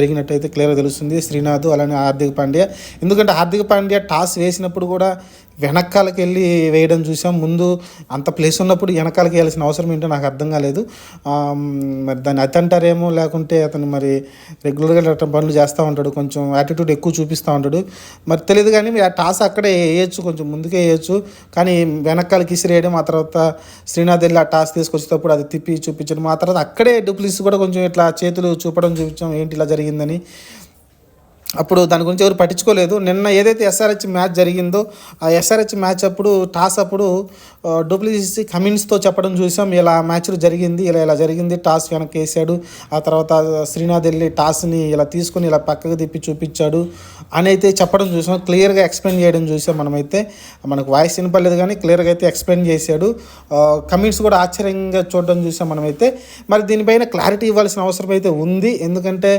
జరిగినట్టయితే క్లియర్గా తెలుస్తుంది. శ్రీనాథ్ అలానే హార్దిక్ పాండ్యా, ఎందుకంటే హార్దిక్ పాండ్యా టాస్ వేసినప్పుడు కూడా వెనకాలకి వెళ్ళి వేయడం చూసాం. ముందు అంత ప్లేస్ ఉన్నప్పుడు వెనకాలకి వేయాల్సిన అవసరం ఏంటో నాకు అర్థం కాలేదు. మరి దాన్ని అతంటారేమో, లేకుంటే అతను మరి రెగ్యులర్గా అట్లా పనులు చేస్తూ ఉంటాడు, కొంచెం యాటిట్యూడ్ ఎక్కువ చూపిస్తూ ఉంటాడు, మరి తెలియదు. కానీ ఆ టాస్ అక్కడే వేయచ్చు, కొంచెం ముందుకే వేయచ్చు, కానీ వెనకాలకి ఇసిరేయడం, ఆ తర్వాత శ్రీనాథ్ వెళ్ళి ఆ టాస్ తీసుకొచ్చేటప్పుడు అది తిప్పి చూపించడం, ఆ తర్వాత అక్కడే డూప్లిసిస్ కూడా కొంచెం ఇట్లా చేతులు చూపించాం ఏంటి ఇలా జరిగిందని. అప్పుడు దాని గురించి ఎవరు పట్టించుకోలేదు. నిన్న ఏదైతే ఎస్ఆర్హెచ్ మ్యాచ్ జరిగిందో ఆ ఎస్ఆర్హెచ్ మ్యాచ్ అప్పుడు టాస్ అప్పుడు డూప్లిసిస్ కమిన్స్తో చెప్పడం చూసాం, ఇలా మ్యాచ్లు జరిగింది, ఇలా జరిగింది, టాస్ వెనక్కి వేసాడు, ఆ తర్వాత శ్రీనాథ్ వెళ్ళి టాస్ని ఇలా తీసుకొని ఇలా పక్కకు తిప్పి చూపించాడు అని అయితే చెప్పడం చూసాం. క్లియర్గా ఎక్స్ప్లెయిన్ చేయడం చూసాం. మనమైతే మనకు వాయిస్ వినపడలేదు కానీ క్లియర్గా అయితే ఎక్స్ప్లెయిన్ చేశాడు. కమిన్స్ కూడా ఆశ్చర్యంగా చూడడం చూసాం మనమైతే. మరి దీనిపైన క్లారిటీ ఇవ్వాల్సిన అవసరం అయితే ఉంది. ఎందుకంటే